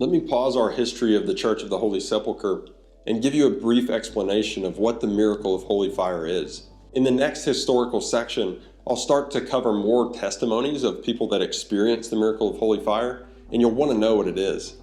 Let me pause our history of the Church of the Holy Sepulchre and give you a brief explanation of what the miracle of holy fire is. In the next historical section, I'll start to cover more testimonies of people that experience the miracle of holy fire, and you'll want to know what it is.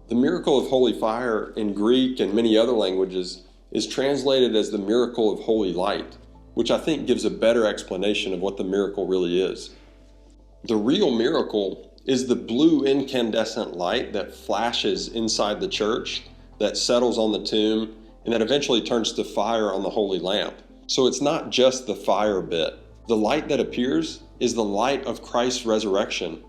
The miracle of holy fire in Greek and many other languages is translated as the miracle of holy light, which I think gives a better explanation of what the miracle really is. The real miracle is the blue incandescent light that flashes inside the church, that settles on the tomb, and that eventually turns to fire on the holy lamp. So it's not just the fire bit. The light that appears is the light of Christ's resurrection,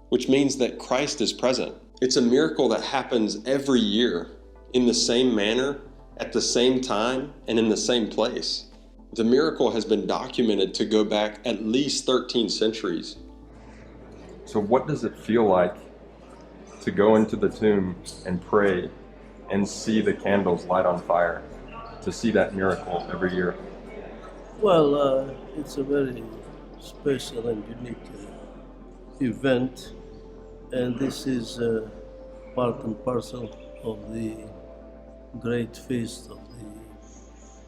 which means that Christ is present. It's a miracle that happens every year in the same manner, at the same time, and in the same place. The miracle has been documented to go back at least 13 centuries. So what does it feel like to go into the tomb and pray and see the candles light on fire, to see that miracle every year? Well, it's a very special and unique event, and this is part and parcel of the great feast of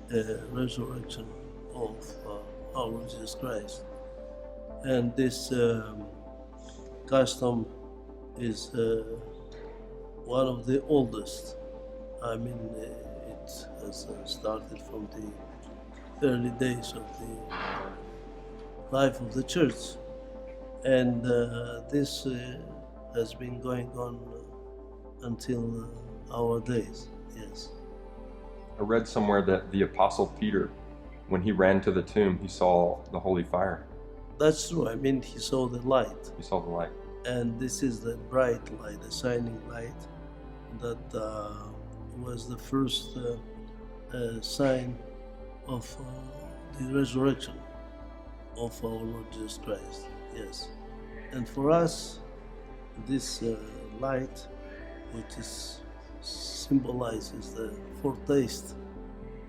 the resurrection of our Lord Jesus Christ. And this custom is one of the oldest. I mean, it has started from the early days of the life of the church, and this has been going on until our days. Yes. I read somewhere that the Apostle Peter, when he ran to the tomb, he saw the holy fire. That's true. I mean, he saw the light. He saw the light. And this is the bright light, the shining light, that was the first sign of the resurrection of our Lord Jesus Christ. Yes. And for us, this light, which symbolizes the foretaste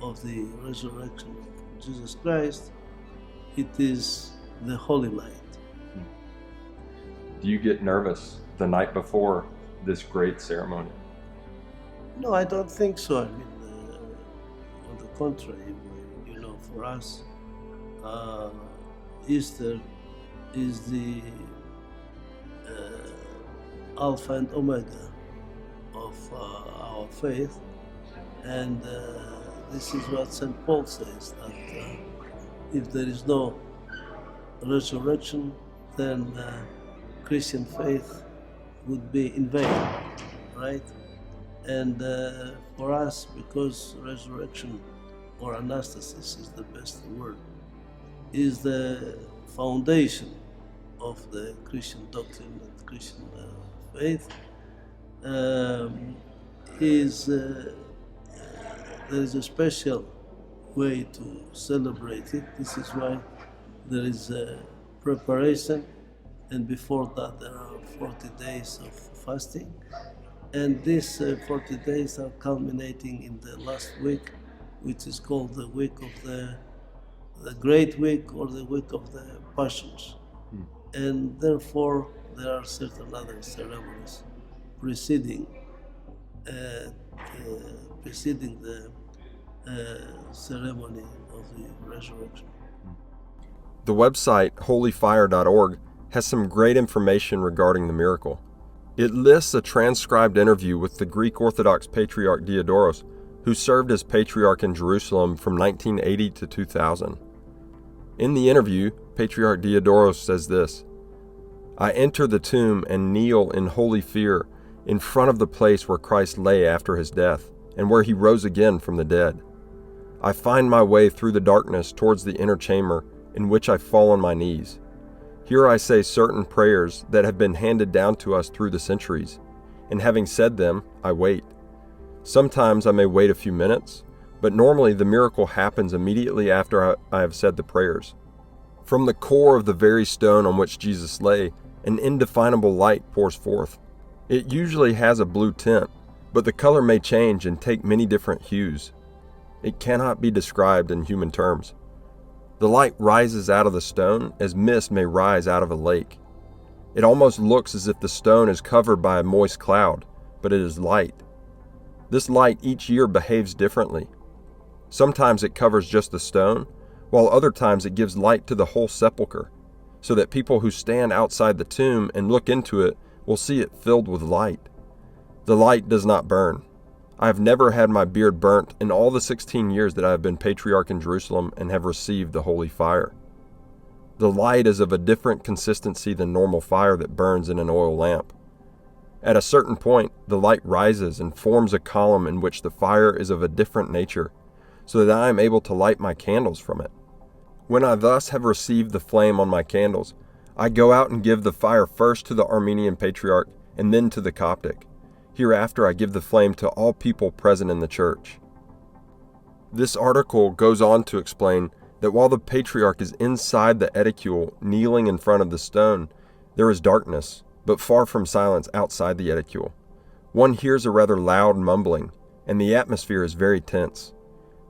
of the resurrection of Jesus Christ, it is the holy light. Do you get nervous the night before this great ceremony? No, I don't think so. I mean, on the contrary, for us, Easter is the Alpha and Omega of our faith, and this is what St. Paul says, that if there is no resurrection, then Christian faith would be in vain, right? And for us, because resurrection or anastasis is the best word, is the foundation of the Christian doctrine and Christian faith, there is a special way to celebrate it. This is why there is a preparation, and before that there are 40 days of fasting, and these 40 days are culminating in the last week, which is called the week of the Great Week, or the week of the Passions. And therefore there are certain other ceremonies preceding the ceremony of the resurrection. The website holyfire.org has some great information regarding the miracle. It lists a transcribed interview with the Greek Orthodox Patriarch Diodorus, who served as Patriarch in Jerusalem from 1980 to 2000. In the interview, Patriarch Diodorus says this: "I enter the tomb and kneel in holy fear in front of the place where Christ lay after his death and where he rose again from the dead. I find my way through the darkness towards the inner chamber, in which I fall on my knees. Here I say certain prayers that have been handed down to us through the centuries, and having said them, I wait. Sometimes I may wait a few minutes, but normally the miracle happens immediately after I have said the prayers. From the core of the very stone on which Jesus lay, an indefinable light pours forth. It usually has a blue tint, but the color may change and take many different hues. It cannot be described in human terms. The light rises out of the stone as mist may rise out of a lake. It almost looks as if the stone is covered by a moist cloud, but it is light. This light each year behaves differently. Sometimes it covers just the stone, while other times it gives light to the whole sepulchre, so that people who stand outside the tomb and look into it will see it filled with light. The light does not burn. I have never had my beard burnt in all the 16 years that I have been Patriarch in Jerusalem and have received the holy fire. The light is of a different consistency than normal fire that burns in an oil lamp. At a certain point, the light rises and forms a column in which the fire is of a different nature, so that I am able to light my candles from it. When I thus have received the flame on my candles, I go out and give the fire first to the Armenian Patriarch and then to the Coptic. Hereafter I give the flame to all people present in the church. This article goes on to explain that while the Patriarch is inside the edicule kneeling in front of the stone, there is darkness, but far from silence outside the edicule. One hears a rather loud mumbling, and the atmosphere is very tense.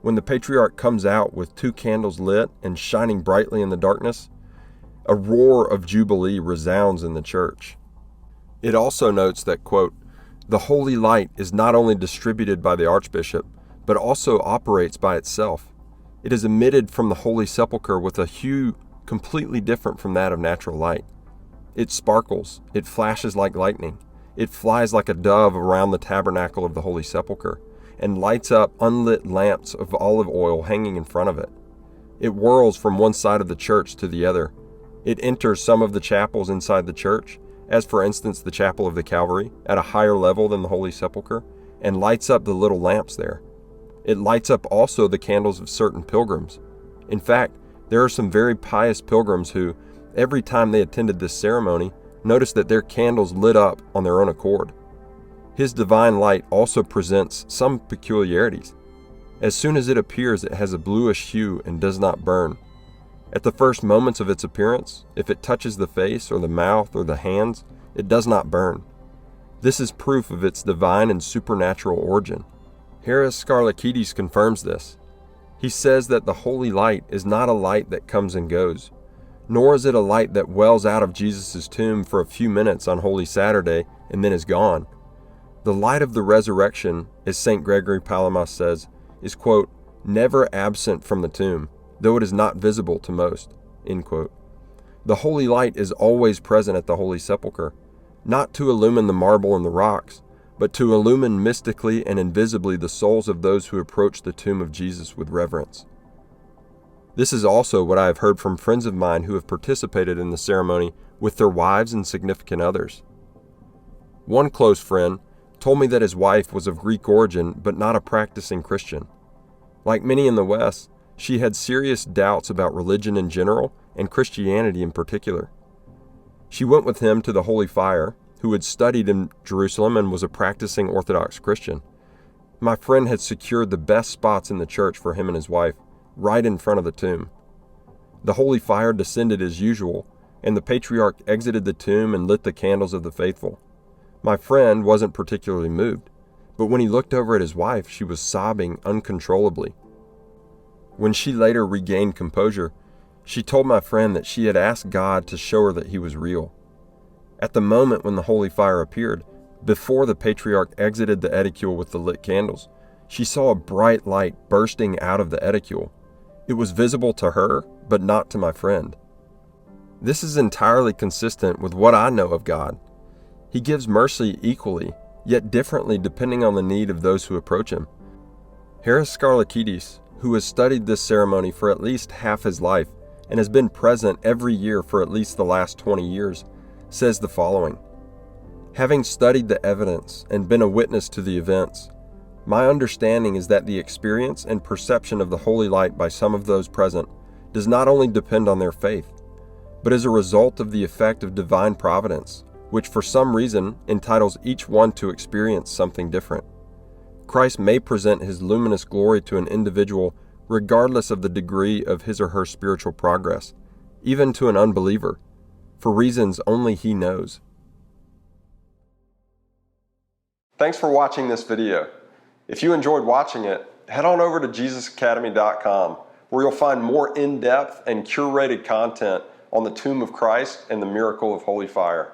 When the Patriarch comes out with 2 candles lit and shining brightly in the darkness, a roar of jubilee resounds in the church. It also notes that, quote, "The holy light is not only distributed by the Archbishop, but also operates by itself. It is emitted from the Holy Sepulchre with a hue completely different from that of natural light. It sparkles, it flashes like lightning, it flies like a dove around the tabernacle of the Holy Sepulchre, and lights up unlit lamps of olive oil hanging in front of it. It whirls from one side of the church to the other. It enters some of the chapels inside the church, as for instance the Chapel of the Calvary, at a higher level than the Holy Sepulchre, and lights up the little lamps there. It lights up also the candles of certain pilgrims. In fact, there are some very pious pilgrims who, every time they attended this ceremony, noticed that their candles lit up on their own accord. His divine light also presents some peculiarities. As soon as it appears, it has a bluish hue and does not burn. At the first moments of its appearance, if it touches the face or the mouth or the hands, it does not burn. This is proof of its divine and supernatural origin. Haris Skarlakides confirms this. He says that the holy light is not a light that comes and goes, nor is it a light that wells out of Jesus' tomb for a few minutes on Holy Saturday and then is gone. The light of the resurrection, as St. Gregory Palamas says, is, quote, never absent from the tomb, though it is not visible to most, end quote. The holy light is always present at the Holy Sepulchre, not to illumine the marble and the rocks, but to illumine mystically and invisibly the souls of those who approach the tomb of Jesus with reverence. This is also what I have heard from friends of mine who have participated in the ceremony with their wives and significant others. One close friend told me that his wife was of Greek origin but not a practicing Christian. Like many in the West, she had serious doubts about religion in general and Christianity in particular. She went with him to the Holy Fire, who had studied in Jerusalem and was a practicing Orthodox Christian. My friend had secured the best spots in the church for him and his wife, right in front of the tomb. The Holy Fire descended as usual, and the Patriarch exited the tomb and lit the candles of the faithful. My friend wasn't particularly moved, but when he looked over at his wife, she was sobbing uncontrollably. When she later regained composure, she told my friend that she had asked God to show her that he was real. At the moment when the Holy Fire appeared, before the Patriarch exited the edicule with the lit candles, she saw a bright light bursting out of the edicule. It was visible to her, but not to my friend. This is entirely consistent with what I know of God. He gives mercy equally, yet differently depending on the need of those who approach him. Haris Skarlakides, who has studied this ceremony for at least half his life and has been present every year for at least the last 20 years, says the following: having studied the evidence and been a witness to the events, my understanding is that the experience and perception of the holy light by some of those present does not only depend on their faith, but is a result of the effect of divine providence, which for some reason entitles each one to experience something different. Christ may present his luminous glory to an individual regardless of the degree of his or her spiritual progress, even to an unbeliever, for reasons only he knows. Thanks for watching this video. If you enjoyed watching it, head on over to JesusAcademy.com, where you'll find more in-depth and curated content on the tomb of Christ and the miracle of Holy Fire.